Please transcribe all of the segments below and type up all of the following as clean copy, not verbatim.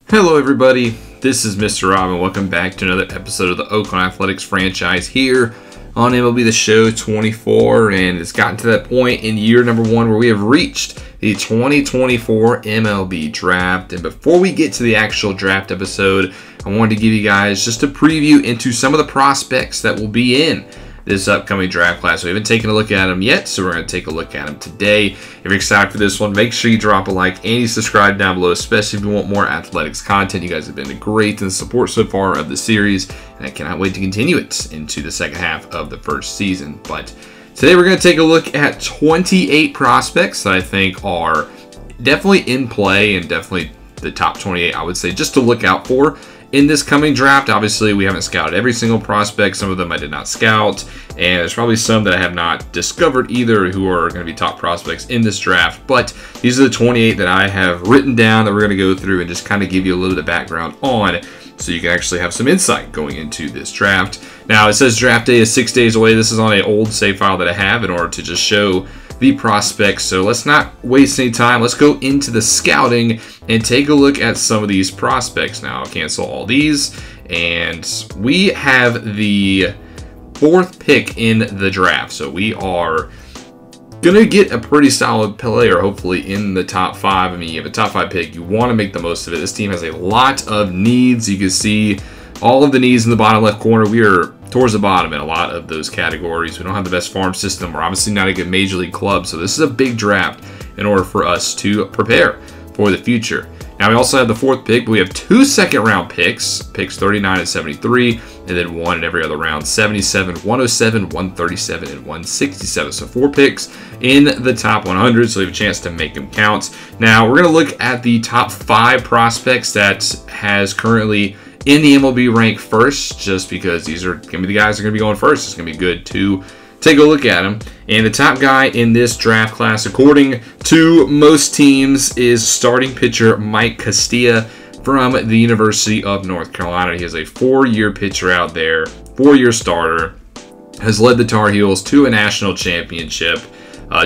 Hello everybody, this is Mr. Rob and welcome back to another episode of the Oakland Athletics franchise here on MLB The Show 24, and it's gotten to that point in year number 1 where we have reached the 2024 MLB Draft. And before we get to the actual draft episode, I wanted to give you guys just a preview into some of the prospects that will be in this upcoming draft class. We haven't taken a look at them yet, so we're going to take a look at them today. If you're excited for this one, make sure you drop a like and you subscribe down below, especially if you want more athletics content. You guys have been great in the support so far of the series, and I cannot wait to continue it into the second half of the first season. But today we're going to take a look at 28 prospects that I think are definitely in play and definitely the top 28, I would say, just to look out for in this coming draft. Obviously, we haven't scouted every single prospect. Some of them I did not scout, and there's probably some that I have not discovered either who are going to be top prospects in this draft. But these are the 28 that I have written down that we're going to go through and just kind of give you a little bit of background on, so you can actually have some insight going into this draft. Now, it says draft day is 6 days away. This is on an old save file that I have in order to just show the prospects. So let's not waste any time. Let's go into the scouting and take a look at some of these prospects. Now I'll cancel all these, and we have the 4th pick in the draft. So we are gonna get a pretty solid player, hopefully in the top 5. I mean, you have a top 5 pick, you want to make the most of it. This team has a lot of needs. You can see all of the needs in the bottom left corner. We are towards the bottom in a lot of those categories. We don't have the best farm system. We're obviously not a good major league club, so this is a big draft in order for us to prepare for the future. Now, we also have the 4th pick, but we have 2 second-round picks 39 and 73, and then 1 in every other round, 77, 107, 137, and 167. So 4 picks in the top 100, so we have a chance to make them count. Now, we're going to look at the top 5 prospects that has currently in the MLB rank first, just because these are going to be the guys that are going to be going first. It's going to be good to take a look at them. And the top guy in this draft class, according to most teams, is starting pitcher Mike Castilla from the University of North Carolina. He is a 4-year pitcher out there, 4-year starter, has led the Tar Heels to a national championship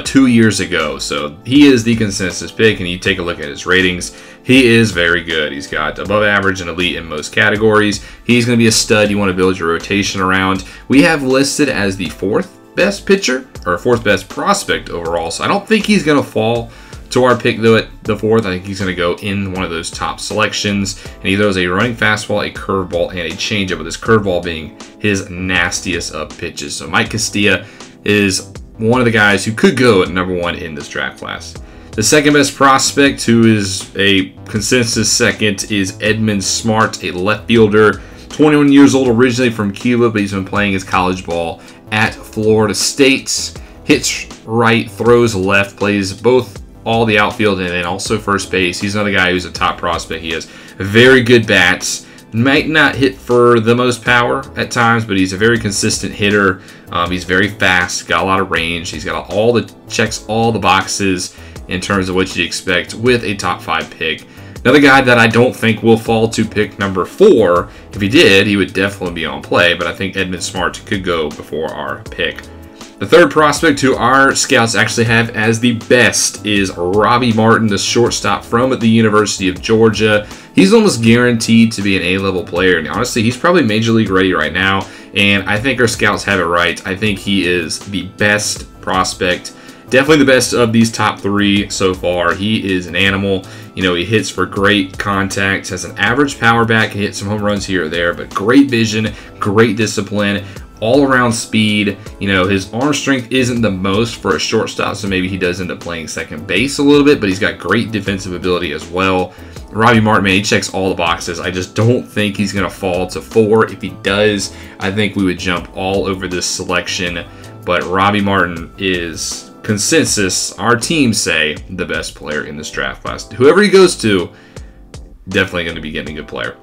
2 years ago. So he is the consensus pick, and you take a look at his ratings. He is very good. He's got above average and elite in most categories. He's going to be a stud you want to build your rotation around. We have listed as the 4th best pitcher, or 4th best prospect overall. So I don't think he's going to fall to our pick, though, at the 4th. I think he's going to go in one of those top selections. And he throws a running fastball, a curveball, and a changeup, with his curveball being his nastiest of pitches. So Mike Castilla is one of the guys who could go at number 1 in this draft class. The 2nd best prospect, who is a consensus 2nd, is Edmund Smart, a left fielder, 21 years old, originally from Cuba, but he's been playing his college ball at Florida State. Hits right, throws left, plays both all the outfield and then also first base. He's another guy who's a top prospect. He has very good bats. Might not hit for the most power at times, but he's a very consistent hitter. He's very fast, got a lot of range. He's got checks all the boxes in terms of what you expect with a top 5 pick. Another guy that I don't think will fall to pick number 4. If he did, he would definitely be on play, but I think Edmund Smart could go before our pick. The 3rd prospect who our scouts actually have as the best is Robbie Martin, the shortstop from the University of Georgia. He's almost guaranteed to be an A-level player, and honestly, he's probably major league ready right now, and I think our scouts have it right. I think he is the best prospect, definitely the best of these top 3 so far. He is an animal. You know, he hits for great contact, has an average power back, can hit some home runs here or there, but great vision, great discipline, all-around speed. You know, his arm strength isn't the most for a shortstop, so maybe he does end up playing second base a little bit, but he's got great defensive ability as well. Robbie Martin, man, he checks all the boxes. I just don't think he's going to fall to 4. If he does, I think we would jump all over this selection. But Robbie Martin is consensus, our teams say, the best player in this draft class. Whoever he goes to, definitely going to be getting a good player.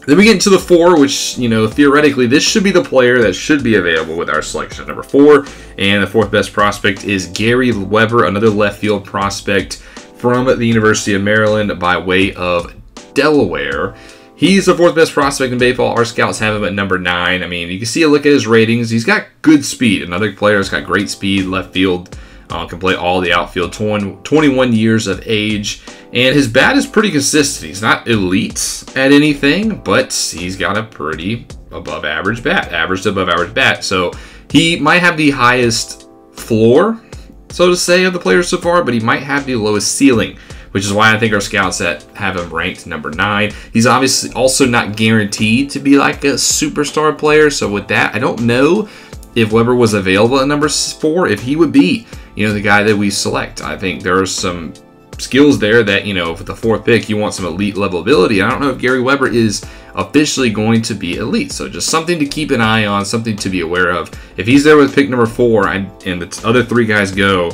Then we get into the 4, which, you know, theoretically, this should be the player that should be available with our selection at number 4. And the 4th best prospect is Gary Weber, another left field prospect from the University of Maryland by way of Delaware. He's the 4th best prospect in baseball. Our scouts have him at number 9. I mean, you can see a look at his ratings. He's got good speed. Another player has got great speed, left field. Can play all the outfield, 21 years of age. And his bat is pretty consistent. He's not elite at anything, but he's got a pretty above average bat, average to above average bat. So he might have the highest floor, so to say, of the players so far, but he might have the lowest ceiling, which is why I think our scouts have him ranked number 9. He's obviously also not guaranteed to be like a superstar player. So with that, I don't know if Weber was available at number 4, if he would be, the guy that we select. I think there are some skills there that, with the 4th pick, you want some elite level ability. I don't know if Gary Weber is officially going to be elite. So just something to keep an eye on, something to be aware of. If he's there with pick number 4 and the other 3 guys go,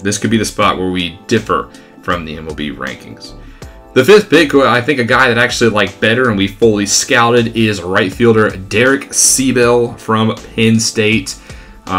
this could be the spot where we differ from the MLB rankings. The 5th pick, I think a guy that actually like better and we fully scouted, is right fielder Derek Siebel from Penn State.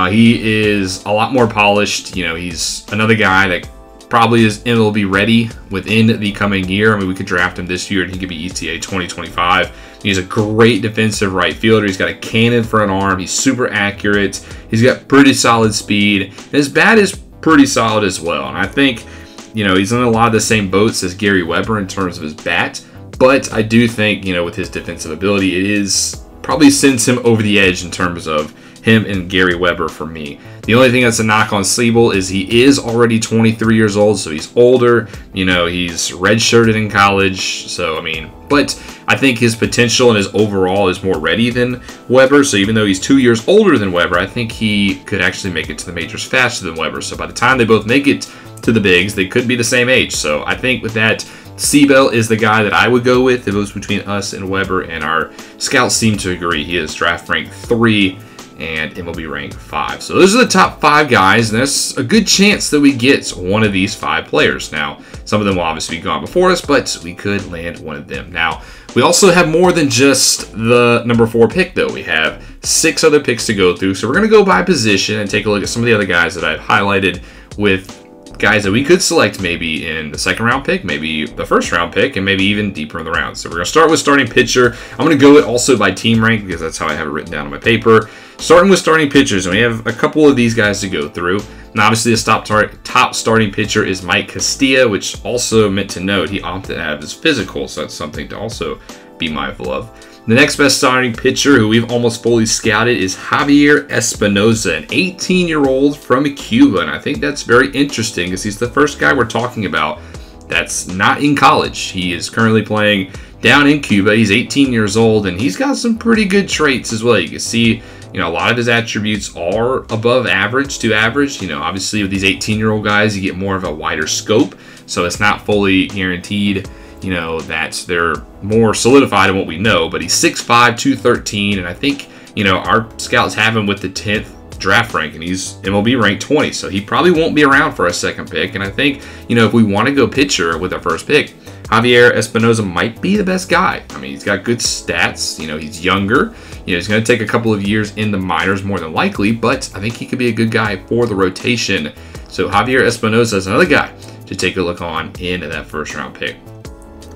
He is a lot more polished. He's another guy that probably is MLB ready within the coming year. I mean, we could draft him this year and he could be ETA 2025. He's a great defensive right fielder. He's got a cannon for an arm. He's super accurate. He's got pretty solid speed. His bat is pretty solid as well. And I think, he's in a lot of the same boats as Gary Weber in terms of his bat. But I do think, with his defensive ability, it is probably sends him over the edge in terms of him and Gary Weber for me. The only thing that's a knock on Siebel is he is already 23 years old, so he's older. He's redshirted in college. So, but I think his potential and his overall is more ready than Weber. So even though he's 2 years older than Weber, I think he could actually make it to the majors faster than Weber. So by the time they both make it to the bigs, they could be the same age. So I think with that, Siebel is the guy that I would go with if it was between us and Weber, and our scouts seem to agree. He is draft rank 3 and MLB rank 5. So those are the top 5 guys, and there's a good chance that we get one of these 5 players. Now, some of them will obviously be gone before us, but we could land one of them. Now, we also have more than just the number 4 pick, though. We have 6 other picks to go through, so we're going to go by position and take a look at some of the other guys that I've highlighted with guys that we could select maybe in the 2nd round pick, maybe the 1st round pick, and maybe even deeper in the round. So we're going to start with starting pitcher. I'm going to go also by team rank because that's how I have it written down on my paper. Starting with starting pitchers, and we have a couple of these guys to go through. And obviously the top starting pitcher is Mike Castilla, which also meant to note he opted out of his physical, so that's something to also be mindful of. The next best starting pitcher, who we've almost fully scouted, is Javier Espinoza, an 18-year-old from Cuba. And I think that's very interesting because he's the first guy we're talking about that's not in college. He is currently playing down in Cuba. He's 18 years old, and he's got some pretty good traits as well. You can see, a lot of his attributes are above average to average. Obviously with these 18-year-old guys, you get more of a wider scope, so it's not fully guaranteed that they're more solidified in what we know, but he's 6'5", 213, and I think, our scouts have him with the 10th draft rank, and he's MLB ranked 20, so he probably won't be around for our 2nd pick, and I think, if we want to go pitcher with our 1st pick, Javier Espinoza might be the best guy. He's got good stats, he's younger, he's going to take a couple of years in the minors more than likely, but I think he could be a good guy for the rotation. So Javier Espinoza is another guy to take a look on in that 1st round pick.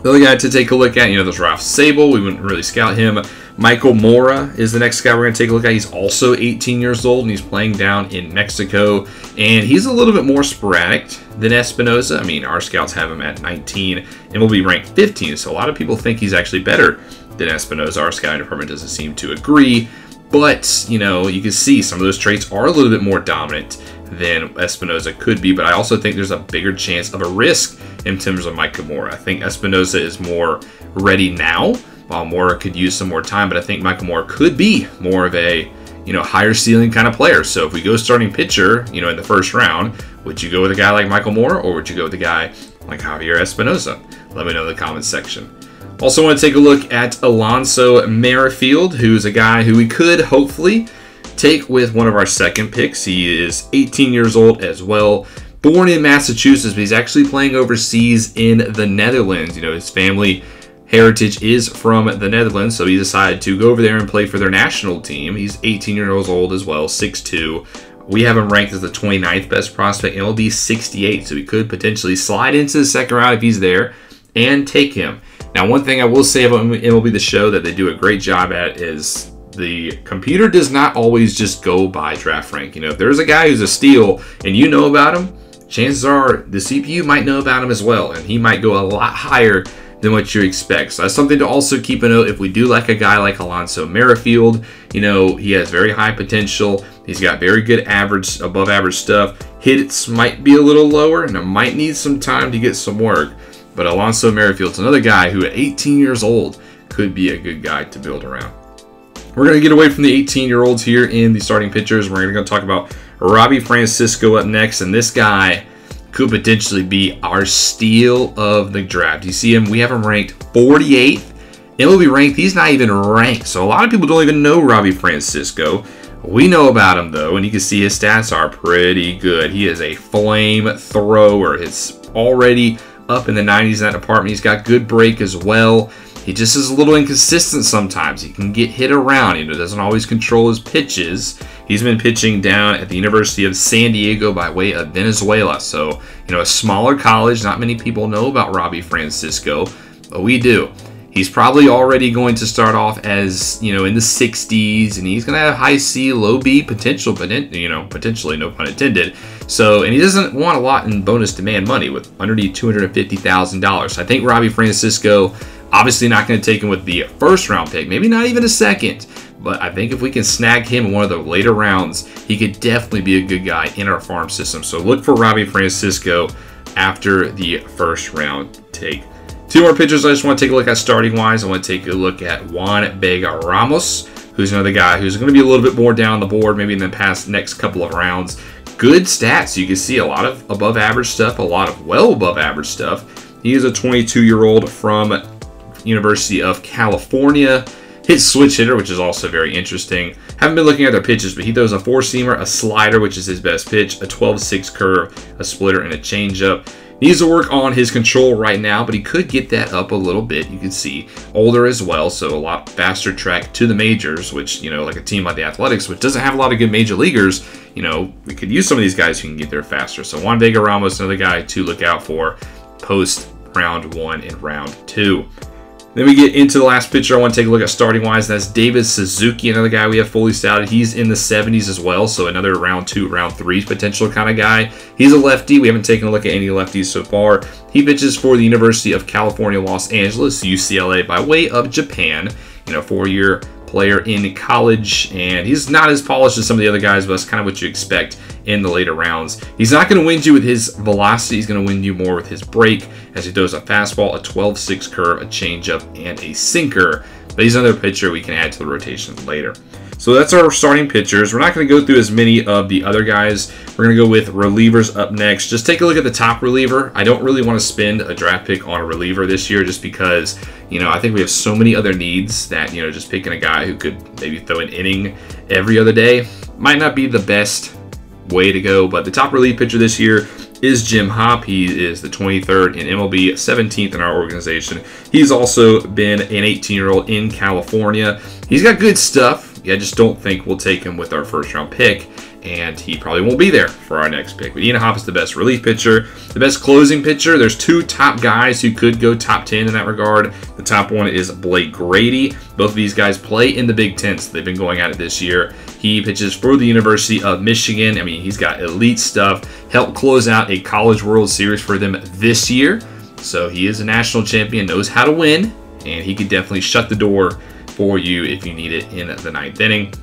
The other guy to take a look at, there's Ralph Sable. We wouldn't really scout him. Michael Mora is the next guy we're going to take a look at. He's also 18 years old, and he's playing down in Mexico. And he's a little bit more sporadic than Espinoza. Our scouts have him at 19 and will be ranked 15. So a lot of people think he's actually better than Espinoza. Our scouting department doesn't seem to agree. But, you can see some of those traits are a little bit more dominant than Espinoza could be, but I also think there's a bigger chance of a risk in terms of Mike Mora. I think Espinoza is more ready now, while Mora could use some more time, but I think Michael Mora could be more of a higher ceiling kind of player. So if we go starting pitcher, in the 1st round, would you go with a guy like Michael Mora, or would you go with a guy like Javier Espinoza? Let me know in the comments section. Also want to take a look at Alonso Merrifield, who's a guy who we could hopefully take with one of our 2nd picks. He is 18 years old as well, born in Massachusetts, but he's actually playing overseas in the Netherlands. His family heritage is from the Netherlands, so he decided to go over there and play for their national team. He's 18 years old as well, 6'2". We have him ranked as the 29th best prospect, and he'll be 68, so we could potentially slide into the 2nd round if he's there and take him. Now, one thing I will say about MLB The Show that they do a great job at is the computer does not always just go by draft rank. You know, if there's a guy who's a steal and you know about him, chances are the CPU might know about him as well, and he might go a lot higher than what you expect. So that's something to also keep a note. If we do like a guy like Alonso Merrifield, you know, he has very high potential. He's got very good average, above average stuff. Hits might be a little lower, and it might need some time to get some work. But Alonso Merrifield's another guy who at 18 years old could be a good guy to build around. We're going to get away from the 18-year-olds here in the starting pitchers. We're going to talk about Robbie Francisco up next, and this guy could potentially be our steal of the draft. You see him, we have him ranked 48th. MLB ranked, he's not even ranked. So a lot of people don't even know Robbie Francisco. We know about him though, and you can see his stats are pretty good. He is a flamethrower. It's already up in the 90s in that department. He's got good break as well. He just is a little inconsistent sometimes. He can get hit around. You know, doesn't always control his pitches. He's been pitching down at the University of San Diego by way of Venezuela. So, you know, a smaller college. Not many people know about Robbie Francisco, but we do. He's probably already going to start off as, you know, in the 60s, and he's going to have high C, low B potential, but, you know, potentially, no pun intended. So, and he doesn't want a lot in bonus demand money with underneath $250,000. I think Robbie Francisco, obviously not going to take him with the first round pick, maybe not even a second, but I think if we can snag him in one of the later rounds, he could definitely be a good guy in our farm system. So look for Robbie Francisco after the first round take. Two more pitchers I just want to take a look at starting wise. I want to take a look at Juan Vega Ramos, who's another guy who's going to be a little bit more down the board, maybe in the past next couple of rounds. Good stats. You can see a lot of above average stuff, a lot of well above average stuff. He is a 22-year-old from University of California. Hit switch hitter, which is also very interesting. Haven't been looking at their pitches, but he throws a four-seamer, a slider, which is his best pitch, a 12-6 curve, a splitter, and a changeup. Needs to work on his control right now, but he could get that up a little bit. You can see older as well, so a lot faster track to the majors, which, you know, like a team like the Athletics, which doesn't have a lot of good major leaguers, you know, we could use some of these guys who can get there faster. So Juan Vega Ramos, another guy to look out for post round 1 and round 2. Then we get into the last pitcher I want to take a look at starting wise. That's David Suzuki, another guy we have fully scouted. He's in the 70s as well, so another round 2, round 3 potential kind of guy. He's a lefty. We haven't taken a look at any lefties so far. He pitches for the University of California, Los Angeles, UCLA, by way of Japan. You know, 4-year player in college, and he's not as polished as some of the other guys, but that's kind of what you expect in the later rounds. He's not going to win you with his velocity. He's going to win you more with his break, as he throws a fastball, a 12-6 curve, a changeup, and a sinker. But he's another pitcher we can add to the rotation later. So that's our starting pitchers. We're not going to go through as many of the other guys. We're going to go with relievers up next. Just take a look at the top reliever. I don't really want to spend a draft pick on a reliever this year just because, you know, I think we have so many other needs that, you know, just picking a guy who could maybe throw an inning every other day might not be the best way to go. But the top relief pitcher this year is Jim Hopp. He is the 23rd in MLB, 17th in our organization. He's also been an 18-year-old in California. He's got good stuff. I just don't think we'll take him with our first round pick, and he probably won't be there for our next pick. But Ian Happ is the best relief pitcher. The best closing pitcher, there's two top guys who could go top 10 in that regard. The top one is Blake Grady. Both of these guys play in the Big Ten, so they've been going at it this year. He pitches for the University of Michigan. I mean, he's got elite stuff. Helped close out a College World Series for them this year. So he is a national champion, knows how to win, and he could definitely shut the door for you if you need it in the 9th inning.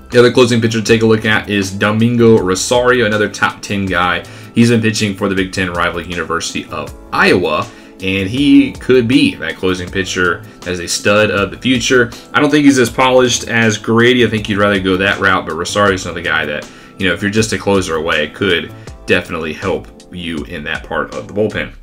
The other closing pitcher to take a look at is Domingo Rosario, another top 10 guy. He's been pitching for the Big Ten rival University of Iowa, and he could be that closing pitcher as a stud of the future. I don't think he's as polished as Grady. I think you'd rather go that route, but Rosario's another guy that, you know, if you're just a closer away, could definitely help you in that part of the bullpen.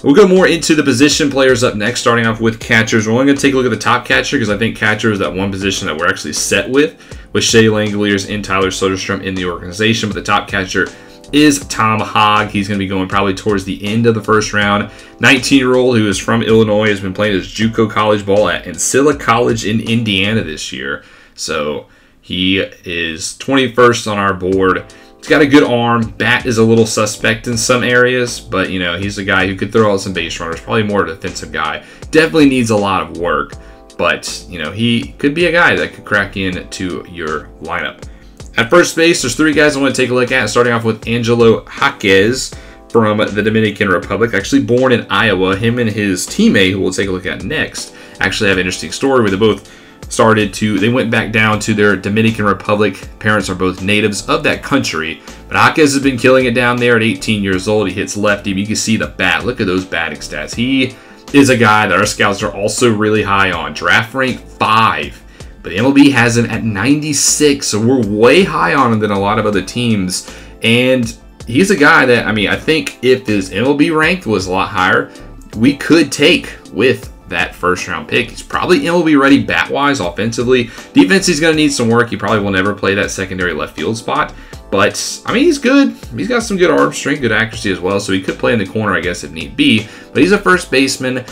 We'll go more into the position players up next, starting off with catchers. We're only going to take a look at the top catcher because I think catcher is that one position that we're actually set with Shea Langoliers and Tyler Soderstrom in the organization. But the top catcher is Tom Hogg. He's going to be going probably towards the end of the first round. 19-year-old who is from Illinois, has been playing his JUCO college ball at Ancilla College in Indiana this year. So he is 21st on our board. He's got a good arm. Bat is a little suspect in some areas, but, you know, he's a guy who could throw out some base runners. Probably more a defensive guy. Definitely needs a lot of work, But, you know, he could be a guy that could crack into your lineup. At first base, there's 3 guys I want to take a look at, starting off with Angelo Jaquez from the Dominican Republic, actually born in Iowa. Him and his teammate, who we'll take a look at next, actually have an interesting story where they both they went back down to their Dominican Republic. Parents are both natives of that country. But Jaquez has been killing it down there at 18 years old. He hits lefty. You can see the bat. Look at those batting stats. He is a guy that our scouts are also really high on. Draft rank 5. But the MLB has him at 96. So we're way high on him than a lot of other teams. And he's a guy that, I mean, I think if his MLB rank was a lot higher, we could take with that first round pick. He's probably MLB ready bat-wise, offensively. Defense, he's going to need some work. He probably will never play that secondary left field spot. But, I mean, he's good. He's got some good arm strength, good accuracy as well. So he could play in the corner, I guess, if need be. But he's a first baseman.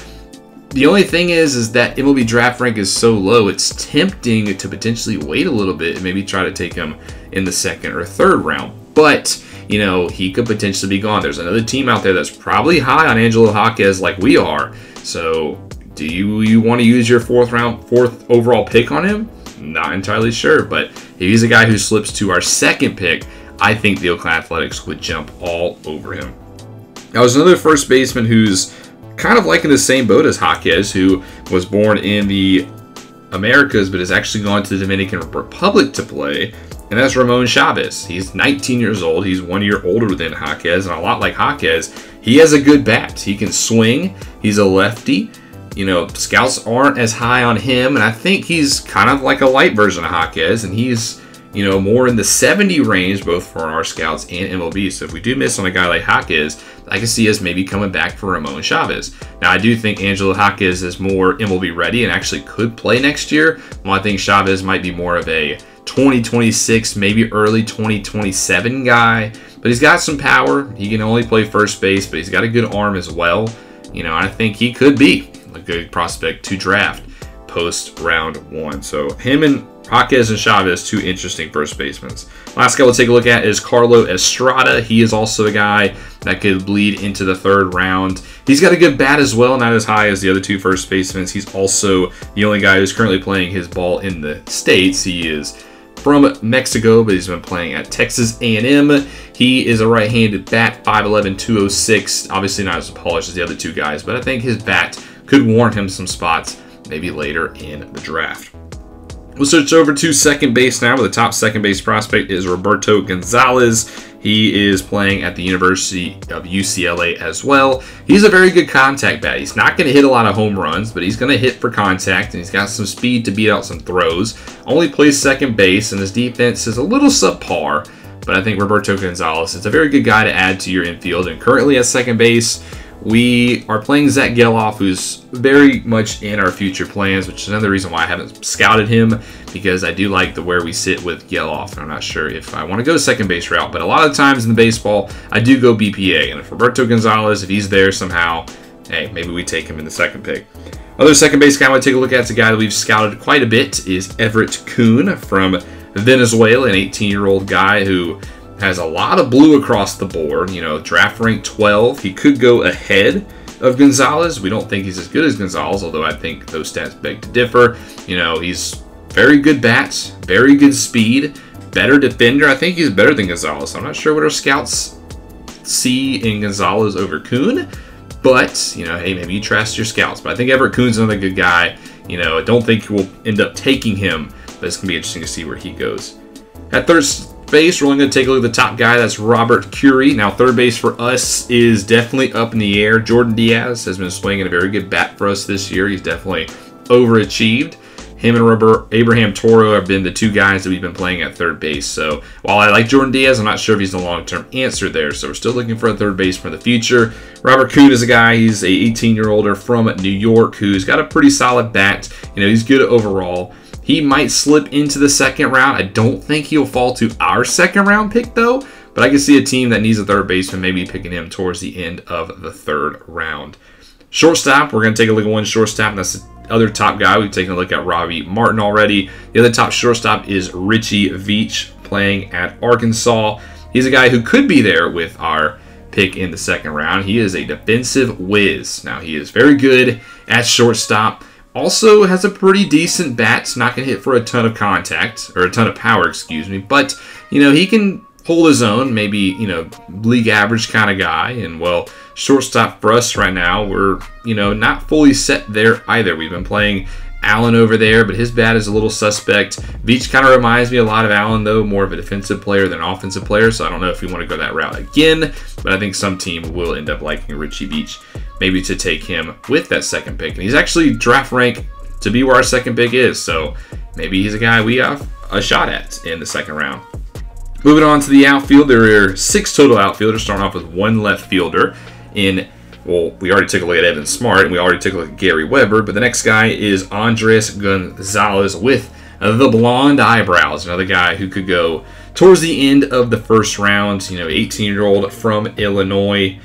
The only thing is that MLB draft rank is so low, it's tempting to potentially wait a little bit and maybe try to take him in the second or third round. But, you know, he could potentially be gone. There's another team out there that's probably high on Angelo Jaquez like we are. So do you want to use your fourth overall pick on him? Not entirely sure, but if he's a guy who slips to our second pick, I think the Oakland Athletics would jump all over him. Now, there's another first baseman who's kind of like in the same boat as Jaquez, who was born in the Americas, but has actually gone to the Dominican Republic to play, and that's Ramon Chavez. He's 19 years old. He's 1 year older than Jaquez, and a lot like Jaquez, he has a good bat. He can swing. He's a lefty. You know, scouts aren't as high on him, and I think he's kind of like a light version of Jaquez, and he's, you know, more in the 70 range, both for our scouts and MLB. So if we do miss on a guy like Jaquez, I can see us maybe coming back for Ramon Chavez. Now, I do think Angelo Jaquez is more MLB ready and actually could play next year. Well, I think Chavez might be more of a 2026, maybe early 2027 guy, but he's got some power. He can only play first base, but he's got a good arm as well. You know, I think he could be a good prospect to draft post round 1. So him and Jaquez and Chavez, 2 interesting first basemen. Last guy we'll take a look at is Carlo Estrada. He is also a guy that could bleed into the 3rd round. He's got a good bat as well, not as high as the other 2 first basemen. He's also the only guy who's currently playing his ball in the States. He is from Mexico, but he's been playing at Texas A&M. He is a right-handed bat, 5'11", 206. Obviously not as polished as the other 2 guys, but I think his bat could warrant him some spots maybe later in the draft. We'll switch over to second base now, where the top second base prospect is Roberto Gonzalez. He is playing at the University of UCLA as well. He's a very good contact bat. He's not going to hit a lot of home runs, but he's going to hit for contact, and he's got some speed to beat out some throws. Only plays second base, and his defense is a little subpar, but I think Roberto Gonzalez is a very good guy to add to your infield. And currently at second base, we are playing Zach Geloff, who's very much in our future plans, which is another reason why I haven't scouted him, because I do like where we sit with Geloff, and I'm not sure if I want to go second base route. But a lot of times in the baseball, I do go BPA, and if Roberto Gonzalez, if he's there somehow, hey, maybe we take him in the second pick. Other second base guy I want to take a look at is a guy that we've scouted quite a bit, is Everett Kuhn from Venezuela, an 18-year-old guy who has a lot of blue across the board. You know, draft rank 12. He could go ahead of Gonzalez. We don't think he's as good as Gonzalez, although I think those stats beg to differ. You know, he's very good bats, very good speed, better defender. I think he's better than Gonzalez. I'm not sure what our scouts see in Gonzalez over Kuhn, but, you know, hey, maybe you trust your scouts. But I think Everett Kuhn's another good guy. You know, I don't think we'll end up taking him, but it's going to be interesting to see where he goes. At third base, we're only going to take a look at the top guy. That's Robert Curie. Now, third base for us is definitely up in the air. Jordan Diaz has been swinging a very good bat for us this year. He's definitely overachieved. Him and Abraham Toro have been the 2 guys that we've been playing at third base. So while I like Jordan Diaz, I'm not sure if he's the long-term answer there. So we're still looking for a third base for the future. Robert Kuhn is a guy, he's a 18-year-older from New York who's got a pretty solid bat. You know, he's good overall. He might slip into the second round. I don't think he'll fall to our second round pick, though. But I can see a team that needs a third baseman maybe picking him towards the end of the 3rd round. Shortstop, we're going to take a look at one shortstop, and that's the other top guy. We've taken a look at Robbie Martin already. The other top shortstop is Richie Veach, playing at Arkansas. He's a guy who could be there with our pick in the 2nd round. He is a defensive whiz. Now, he is very good at shortstop, Also has a pretty decent bat. Not going to hit for a ton of contact, or a ton of power, excuse me. But, you know, he can hold his own, maybe, you know, league average kind of guy. And, well, shortstop for us right now, we're, you know, not fully set there either. We've been playing Allen over there, but his bat is a little suspect. Beach kind of reminds me a lot of Allen, though, more of a defensive player than an offensive player, so I don't know if we want to go that route again, but I think some team will end up liking Richie Beach, maybe to take him with that second pick. And he's actually draft rank to be where our second pick is, so maybe he's a guy we have a shot at in the second round. Moving on to the outfield, there are 6 total outfielders, starting off with 1 left fielder in. Well, we already took a look at Evan Smart, and we already took a look at Gary Weber, but the next guy is Andres Gonzalez with the blonde eyebrows, another guy who could go towards the end of the first round. You know, 18-year-old from Illinois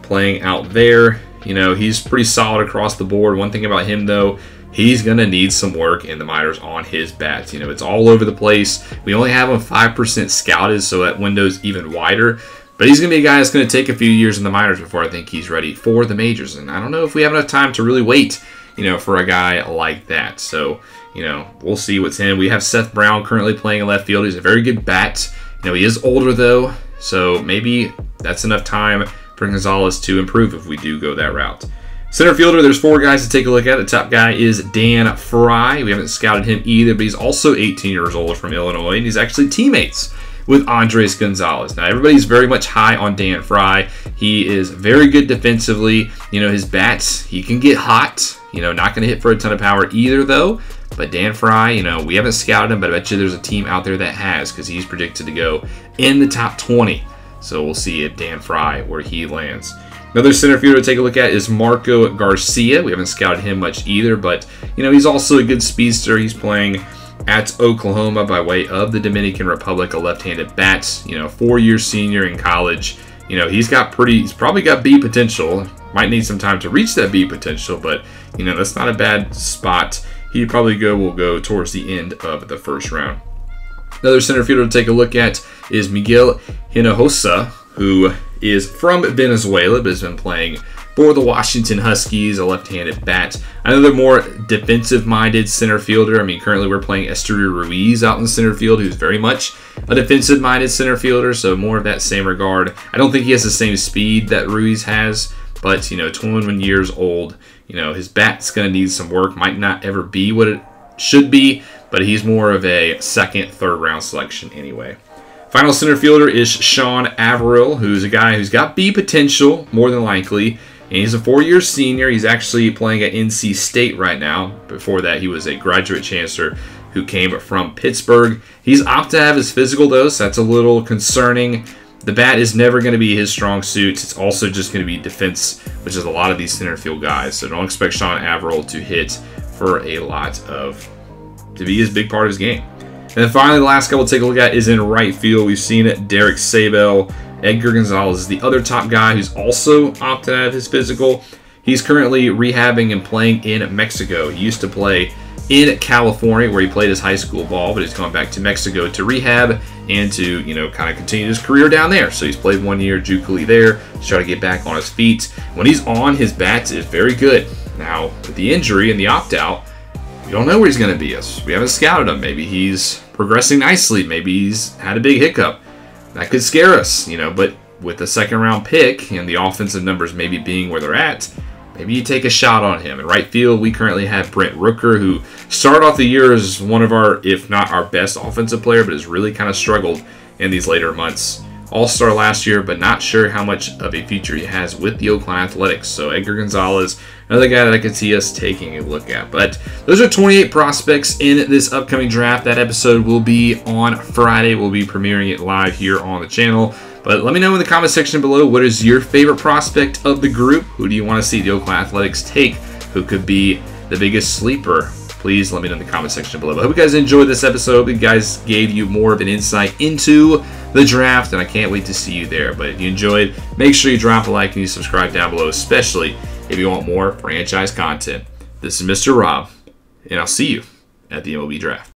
playing out there. You know, he's pretty solid across the board. One thing about him, though, he's going to need some work in the minors on his bat. You know, it's all over the place. We only have him 5% scouted, so that window's even wider. But he's going to be a guy that's going to take a few years in the minors before I think he's ready for the majors. And I don't know if we have enough time to really wait, you know, for a guy like that. So, you know, we'll see what's in. We have Seth Brown currently playing in left field. He's a very good bat. You know, he is older, though. So maybe that's enough time for Gonzalez to improve if we do go that route. Center fielder, there's 4 guys to take a look at. The top guy is Dan Fry. We haven't scouted him either, but he's also 18 years old from Illinois. And he's actually teammates with Andres Gonzalez. Now, everybody's very much high on Dan Fry. He is very good defensively. You know, his bats, he can get hot. You know, not going to hit for a ton of power either, though. But Dan Fry, you know, we haven't scouted him, but I bet you there's a team out there that has, because he's predicted to go in the top 20. So we'll see if Dan Fry, where he lands. Another center fielder to take a look at is Marco Garcia. We haven't scouted him much either, but, you know, he's also a good speedster. He's playing at Oklahoma by way of the Dominican Republic, a left-handed bat. You know, 4-year senior in college. You know, he's probably got B potential. Might need some time to reach that B potential, but, you know, that's not a bad spot. He probably will go towards the end of the first round. Another center fielder to take a look at is Miguel Hinojosa, who is from Venezuela, but has been playing for the Washington Huskies, a left-handed bat. Another more defensive-minded center fielder. I mean, currently we're playing Esteury Ruiz out in center field, who's very much a defensive-minded center fielder, so more of that same regard. I don't think he has the same speed that Ruiz has, but, you know, 21 years old. You know, his bat's going to need some work. Might not ever be what it should be, but he's more of a second, third-round selection anyway. Final center fielder is Sean Averill, who's a guy who's got B potential, more than likely. And he's a 4-year senior. He's actually playing at NC State right now. Before that, he was a graduate chancellor who came from Pittsburgh. He's opted to have his physical, though, so that's a little concerning. The bat is never going to be his strong suit. It's also just going to be defense, which is a lot of these center field guys. So don't expect Sean Averill to hit for a lot to be his big part of his game. And then finally, the last guy we'll take a look at is in right field. We've seen it, Derek Sabel. Edgar Gonzalez is the other top guy who's also opted out of his physical. He's currently rehabbing and playing in Mexico. He used to play in California where he played his high school ball, but he's gone back to Mexico to rehab and to, you know, kind of continue his career down there. So he's played 1 year JUCO there to try to get back on his feet. When he's on, his bat is very good. Now, with the injury and the opt-out, we don't know where he's going to be. We haven't scouted him. Maybe he's progressing nicely. Maybe he's had a big hiccup. That could scare us, you know, but with the second-round pick and the offensive numbers maybe being where they're at, maybe you take a shot on him. In right field, we currently have Brent Rooker, who started off the year as one of our, if not our best offensive player, but has really kind of struggled in these later months. All-star last year, but not sure how much of a future he has with the Oakland Athletics. So Edgar Gonzalez, another guy that I could see us taking a look at. But those are 28 prospects in this upcoming draft. That episode will be on Friday. We'll be premiering it live here on the channel. But let me know in the comment section below, what is your favorite prospect of the group? Who do you want to see the Oakland Athletics take? Who could be the biggest sleeper? Please let me know in the comment section below. I hope you guys enjoyed this episode. I hope you guys gave you more of an insight into the draft, and I can't wait to see you there. But if you enjoyed, make sure you drop a like and you subscribe down below, especially if you want more franchise content. This is Mr. Rob, and I'll see you at the MLB Draft.